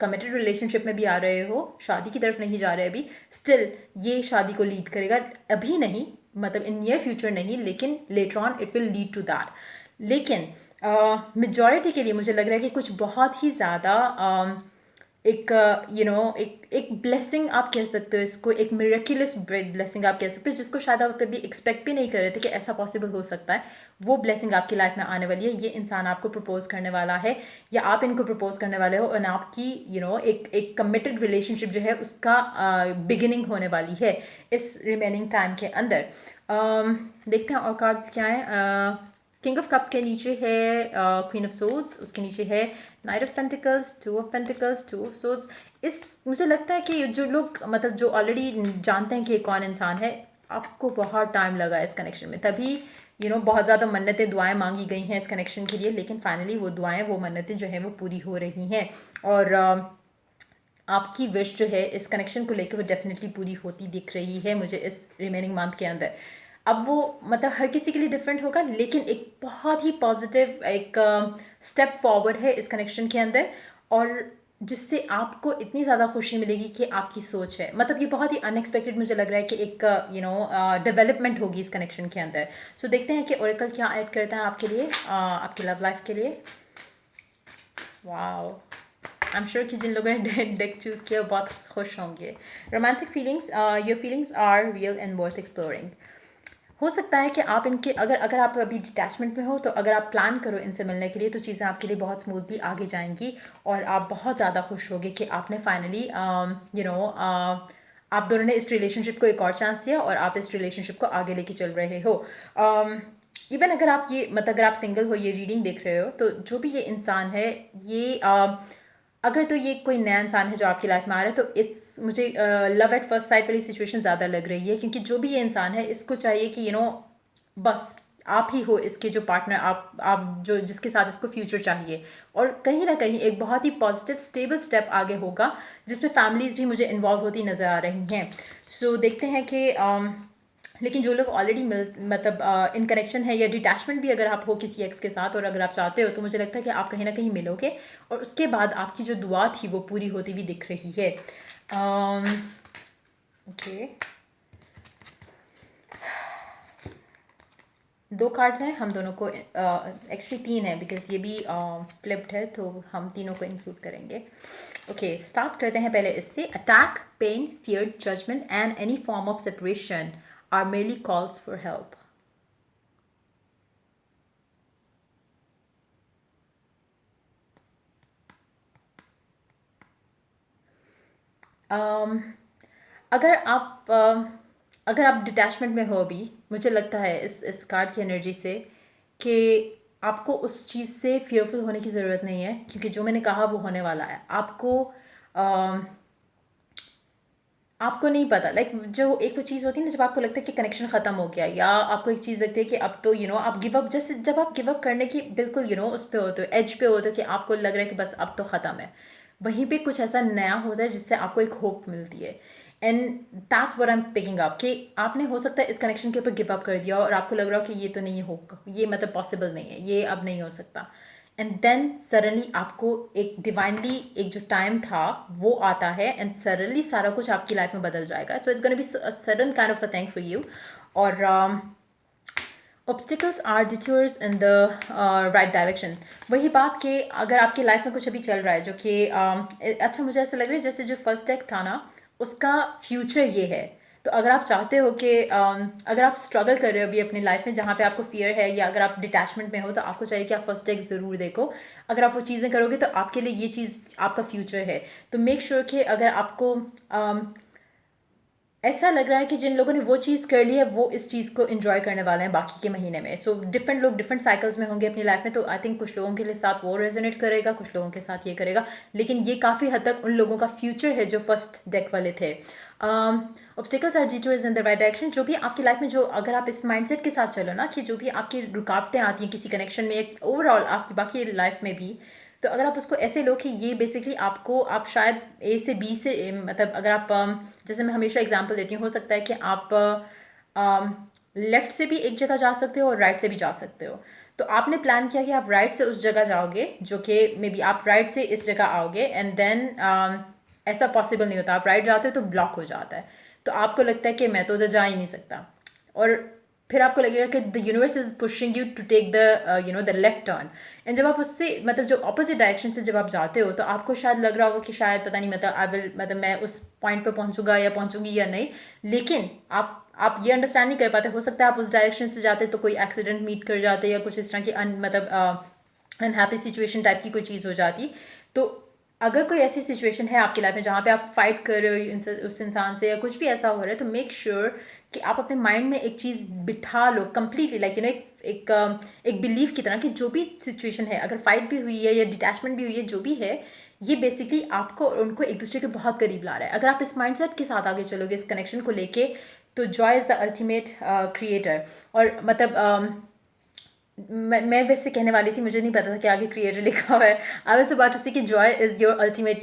Speaker 1: कमिटेड रिलेशनशिप में भी आ रहे हो, शादी की तरफ नहीं जा रहे अभी, स्टिल ये शादी को लीड करेगा। अभी नहीं, मतलब इन नियर फ्यूचर नहीं, लेकिन later on it will lead to that. लेकिन मेजॉरिटी के लिए मुझे लग रहा है कि कुछ बहुत ही ज़्यादा एक एक ब्लेसिंग आप कह सकते हो इसको, एक मिरेक्युलस ब्लेसिंग आप कह सकते हो, जिसको शायद आप कभी एक्सपेक्ट भी नहीं कर रहे थे कि ऐसा पॉसिबल हो सकता है। वो ब्लेसिंग आपकी लाइफ में आने वाली है। ये इंसान आपको प्रपोज करने वाला है, या आप इनको प्रपोज करने वाले हो, और आपकी एक कमिटेड रिलेशनशिप जो है उसका बिगिनिंग होने वाली है इस रिमेनिंग टाइम के अंदर। देखते हैं और कार्ड्स क्या है। किंग ऑफ कप्स के नीचे है क्वीन ऑफ सोर्ड्स, उसके नीचे है night of pentacles, two of pentacles, two of swords. इस मुझे लगता है कि जो लोग मतलब जो ऑलरेडी जानते हैं कि ये कौन इंसान है, आपको बहुत टाइम लगा इस कनेक्शन में, तभी बहुत ज़्यादा मन्नतें दुआएं मांगी गई हैं इस कनेक्शन के लिए, लेकिन फाइनली वो दुआएं वो मन्नतें जो हैं वो पूरी हो रही हैं। और आपकी विश जो है इस कनेक्शन को लेकर वो डेफिनेटली पूरी होती दिख रही है मुझे इस रिमेनिंग मंथ के अंदर। अब वो मतलब हर किसी के लिए डिफरेंट होगा, लेकिन एक बहुत ही पॉजिटिव एक स्टेप फॉरवर्ड है इस कनेक्शन के अंदर, और जिससे आपको इतनी ज़्यादा खुशी मिलेगी कि आपकी सोच है, मतलब ये बहुत ही अनएक्सपेक्टेड मुझे लग रहा है कि एक डेवलपमेंट होगी इस कनेक्शन के अंदर। सो देखते हैं कि ओरेकल क्या ऐड करता है आपके लिए, आपकी लव लाइफ के लिए। वाओ, आई एम श्योर कि जिन लोगों ने डेक चूज़ किया बहुत खुश होंगे। Romantic feelings, your feelings are real and worth exploring. हो सकता है कि आप इनके अगर अगर आप अभी डिटैचमेंट में हो, तो अगर आप प्लान करो इनसे मिलने के लिए, तो चीज़ें आपके लिए बहुत स्मूथली आगे जाएंगी, और आप बहुत ज़्यादा खुश होगे कि आपने फाइनली आप दोनों ने इस रिलेशनशिप को एक और चांस दिया, और आप इस रिलेशनशिप को आगे लेके चल रहे हो। इवन अगर आप ये मतलब अगर आप सिंगल हो, ये रीडिंग देख रहे हो, तो जो भी ये इंसान है, ये अगर तो ये कोई नया इंसान है जो आपकी लाइफ में आ रहा है, तो इट्स मुझे लव एट फर्स्ट साइट वाली सिचुएशन ज़्यादा लग रही है, क्योंकि जो भी ये इंसान है इसको चाहिए कि बस आप ही हो इसके जो पार्टनर, आप जो जिसके साथ इसको फ्यूचर चाहिए। और कहीं ना कहीं एक बहुत ही पॉजिटिव स्टेबल स्टेप आगे होगा, जिसमें फैमिलीज़ भी मुझे इन्वॉल्व होती नज़र आ रही हैं। सो देखते हैं कि लेकिन जो लोग ऑलरेडी मतलब इन कनेक्शन है, या डिटैचमेंट भी अगर आप हो किसी एक्स के साथ, और अगर आप चाहते हो, तो मुझे लगता है कि आप कहीं ना कहीं मिलोगे, और उसके बाद आपकी जो दुआ थी वो पूरी होती हुई दिख रही है। ओके, दो कार्ड्स हैं हम दोनों को, एक्चुअली तीन है बिकॉज ये भी फ्लिप्ड है, तो हम तीनों को इंक्लूड करेंगे। ओके, स्टार्ट करते हैं पहले इससे। Attack, pain, fear, judgment and any form of separation are merely calls for help. Um, अगर आप अगर आप डिटैचमेंट में हो अभी, मुझे लगता है इस कार्ड की एनर्जी से कि आपको उस चीज़ से फ़ियरफुल होने की ज़रूरत नहीं है, क्योंकि जो मैंने कहा वो होने वाला है। अम, आपको नहीं पता, लाइक जो एक वो चीज़ होती है ना, जब आपको लगता है कि कनेक्शन ख़त्म हो गया, या आपको एक चीज़ लगती है कि अब तो आप गिव अप, जैसे जब आप गिव अप करने की बिल्कुल उस पे होते हो, एज पे होते हो, कि आपको लग रहा है कि बस अब तो ख़त्म है, वहीं पे कुछ ऐसा नया होता है जिससे आपको एक होप मिलती है। And that's what I am picking up, कि आपने हो सकता है इस कनेक्शन के ऊपर गिव अप कर दिया और आपको लग रहा हो कि ये तो नहीं होगा, ये मतलब पॉसिबल नहीं है, ये अब नहीं हो सकता। एंड देन सडनली आपको एक डिवाइनली एक जो टाइम था वो आता है, एंड सडनली सारा कुछ आपकी लाइफ में बदल जाएगा। So it's gonna be sudden kind of a thing for you. और obstacles are detours in the right direction. वही बात कि अगर आपकी लाइफ में कुछ अभी चल रहा है जो कि अच्छा, मुझे ऐसा लग रहा है जैसे जो फर्स्ट डेक था ना, उसका फ्यूचर ये है। तो अगर आप चाहते हो कि अगर आप स्ट्रगल कर रहे हो अभी अपनी लाइफ में जहाँ पे आपको फियर है, या अगर आप डिटैचमेंट में हो, तो आपको चाहिए कि आप फर्स्ट डेक ज़रूर देखो। अगर आप वो चीज़ें करोगे तो आपके लिए ये चीज़ आपका फ्यूचर है। तो मेक श्योर कि अगर आपको ऐसा लग रहा है कि जिन लोगों ने वो चीज़ कर ली है, वो इस चीज़ को एंजॉय करने वाले हैं बाकी के महीने में। सो डिफरेंट लोग डिफरेंट साइकिल्स में होंगे अपनी लाइफ में, तो आई थिंक कुछ लोगों के लिए साथ वो रेजोनेट करेगा, कुछ लोगों के साथ ये करेगा, लेकिन ये काफ़ी हद तक उन लोगों का फ्यूचर है जो फर्स्ट डेक वाले थे। Obstacles are detours in the right direction. जो भी आपकी लाइफ में, जो अगर आप इस माइंडसेट के साथ चलो ना, कि जो भी आपकी रुकावटें आती हैं किसी कनेक्शन में, एक ओवरऑल आपकी बाकी लाइफ में भी, तो अगर आप उसको ऐसे लो कि ये बेसिकली आपको, आप शायद ए से बी से, मतलब अगर आप जैसे मैं हमेशा एग्जांपल देती हूँ, हो सकता है कि आप लेफ़्ट से भी एक जगह जा सकते हो और राइट से भी जा सकते हो। तो आपने प्लान किया कि आप राइट से उस जगह जाओगे, जो कि मे बी आप राइट से इस जगह आओगे, एंड देन ऐसा पॉसिबल नहीं होता। आप राइट जाते हो तो ब्लॉक हो जाता है, तो आपको लगता है कि मैं तो उधर जा ही नहीं सकता, और फिर आपको लगेगा कि the universe is pushing you to take the the left turn. And जब आप उससे, मतलब जो अपोजिट डायरेक्शन से जब आप जाते हो, तो आपको शायद लग रहा होगा कि शायद पता नहीं, मतलब आई विल, मतलब मैं उस पॉइंट पे पहुंचूंगा या पहुंचूंगी या नहीं। लेकिन आप ये अंडरस्टैंड नहीं कर पाते। हो सकता है आप उस डायरेक्शन से जाते तो कोई एक्सीडेंट मीट कर जाते, या कुछ इस तरह की अनहैप्पी सिचुएशन टाइप की कोई चीज़ हो जाती। तो अगर कोई ऐसी सिचुएशन है आपकी लाइफ में जहाँ पे आप फाइट कर रहे हो उस इंसान से, या कुछ भी ऐसा हो रहा है, तो मेक श्योर कि आप अपने माइंड में एक चीज़ बिठा लो कंप्लीटली, लाइक एक बिलीव की तरह, कि जो भी सिचुएशन है, अगर फाइट भी हुई है या डिटैचमेंट भी हुई है, जो भी है, ये बेसिकली आपको और उनको एक दूसरे के बहुत करीब ला रहा है। अगर आप इस माइंडसेट के साथ आगे चलोगे इस कनेक्शन को लेके, तो Joy is the ultimate creator. और मतलब मैं वैसे कहने वाली थी, मुझे नहीं पता था कि आगे क्रिएटर लिखा हुआ है। आई वाज अबाउट टू से कि Joy is your ultimate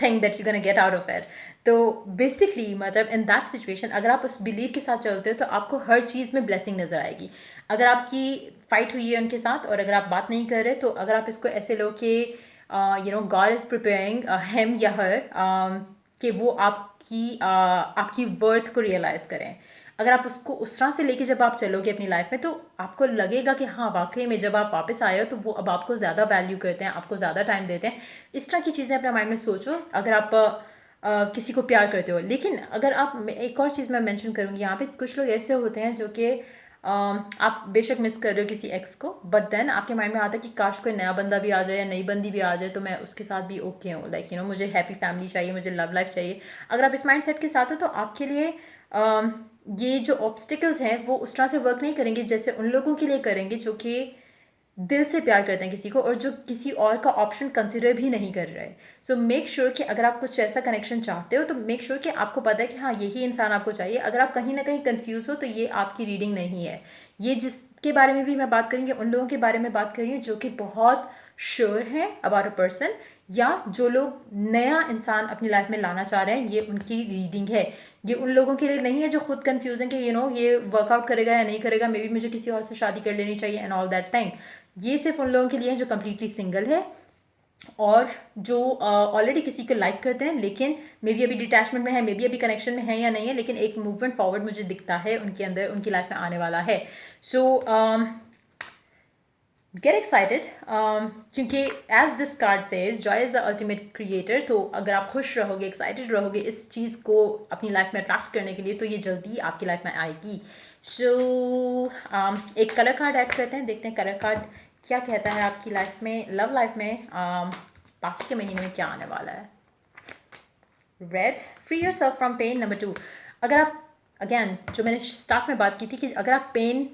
Speaker 1: thing that you can get out of it. तो बेसिकली मतलब इन दैट सिचुएशन, अगर आप उस बिलीव के साथ चलते हो, तो आपको हर चीज़ में ब्लेसिंग नज़र आएगी। अगर आपकी फाइट हुई है उनके साथ, और अगर आप बात नहीं कर रहे, तो अगर आप इसको ऐसे लो कि गॉड इज़ प्रिपेयरिंग हिम या हर, कि वो आपकी वर्थ को रियलाइज़ करें। अगर आप उसको उस तरह से लेके जब आप चलोगे अपनी लाइफ में, तो आपको लगेगा कि हाँ, वाकई में जब आप वापस आए हो, तो वो अब आपको ज़्यादा वैल्यू करते हैं, आपको ज़्यादा टाइम देते हैं। इस तरह की चीज़ें अपने माइंड में सोचो अगर आप किसी को प्यार करते हो। लेकिन अगर आप, एक और चीज़ मैं मेंशन करूँगी यहाँ पे, कुछ लोग ऐसे होते हैं जो कि आप बेशक मिस कर रहे हो किसी एक्स को, बट देन आपके माइंड में आता है कि काश कोई नया बंदा भी आ जाए या नई बंदी भी आ जाए, तो मैं उसके साथ भी ओके हूँ, लाइक मुझे हैप्पी फैमिली चाहिए, मुझे लव लाइफ चाहिए। अगर आप इस माइंड सेट के साथ हो, तो आपके लिए ये जो ऑब्स्टिकल्स हैं वो उस तरह से वर्क नहीं करेंगे जैसे उन लोगों के लिए करेंगे जो कि दिल से प्यार करते हैं किसी को, और जो किसी और का ऑप्शन कंसिडर भी नहीं कर रहे। सो मेक श्योर कि अगर आप कुछ ऐसा कनेक्शन चाहते हो, तो मेक श्योर कि आपको पता है कि हाँ, यही इंसान आपको चाहिए। अगर आप कहीं ना कहीं कंफ्यूज हो, तो ये आपकी रीडिंग नहीं है। ये जिसके बारे में भी मैं बात करूँगी, उन लोगों के बारे में बात कर रही हूँ जो कि बहुत श्योर हैं अबाउट अ पर्सन, या जो लोग नया इंसान अपनी लाइफ में लाना चाह रहे हैं, ये उनकी रीडिंग है। ये उन लोगों के लिए नहीं है जो खुद कंफ्यूज हैं कि ये वर्कआउट करेगा या नहीं करेगा, मे बी मुझे किसी और से शादी कर लेनी चाहिए एंड ऑल दैट थिंग। ये सिर्फ उन लोगों के लिए है जो कम्प्लीटली सिंगल है, और जो ऑलरेडी किसी को लाइक करते हैं, लेकिन मे बी अभी डिटैचमेंट में है, मे बी अभी कनेक्शन में है या नहीं है, लेकिन एक मूवमेंट फॉरवर्ड मुझे दिखता है उनके अंदर, उनकी लाइफ में आने वाला है। सो गेट एक्साइटेड, क्योंकि as this card says joy is the ultimate creator. तो अगर आप खुश रहोगे, एक्साइटेड रहोगे इस चीज़ को अपनी लाइफ में अट्रैक्ट करने के लिए, तो ये जल्दी आपकी लाइफ में आएगी। सो एक कलर कार्ड ऐड करते हैं, देखते हैं कलर कार्ड क्या कहता है आपकी लाइफ में, लव लाइफ में बाकी के महीने में क्या आने वाला है। Red, free yourself from pain. Number 2, अगर आप अगेन जो मैंने स्टार्ट में बात की थी कि अगर आप पेन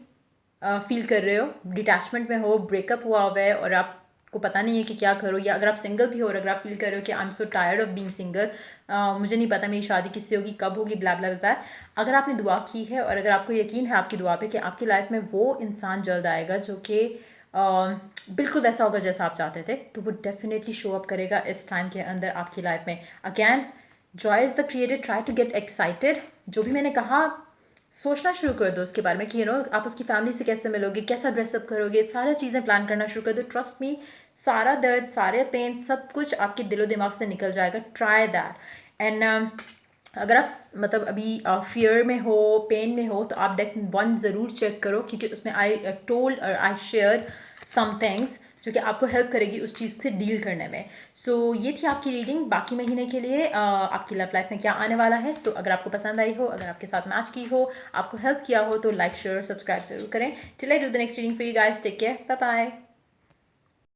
Speaker 1: फील कर रहे हो, डिटैचमेंट में हो, ब्रेकअप हुआ हुआ है और आपको पता नहीं है कि क्या करो, या अगर आप सिंगल भी हो और अगर आप फील कर रहे हो कि I am so tired of being single, मुझे नहीं पता मेरी शादी किससे होगी, कब होगी, ब्ला ब्ला ब्ला, अगर आपने दुआ की है और अगर आपको यकीन है आपकी दुआ पे कि आपकी लाइफ में वो इंसान जल्द आएगा जो कि बिल्कुल वैसा होगा जैसा आप चाहते थे, तो वो डेफिनेटली शो अप करेगा इस टाइम के अंदर आपकी लाइफ में। Again, joy is the created, try to get excited. जो भी मैंने कहा, सोचना शुरू कर दो उसके बारे में कि आप उसकी फैमिली से कैसे मिलोगे, कैसा ड्रेसअप करोगे, सारी चीज़ें प्लान करना शुरू कर दो। ट्रस्ट मी, सारा दर्द, सारे पेन, सब कुछ आपके दिलो दिमाग से निकल जाएगा। Try that. एंड अगर आप मतलब अभी फियर में हो, पेन में हो, तो आप डेट वन ज़रूर चेक करो, क्योंकि उसमें आई टोल्ड और आई शेयर सम थिंग्स जो कि आपको हेल्प करेगी उस चीज़ से डील करने में। सो ये थी आपकी रीडिंग बाकी महीने के लिए, आपकी लव लाइफ में क्या आने वाला है। सो अगर आपको पसंद आई हो, अगर आपके साथ मैच की हो, आपको हेल्प किया हो, तो लाइक शेयर सब्सक्राइब जरूर करें। Till I do the next reading for you guys, take care, bye bye.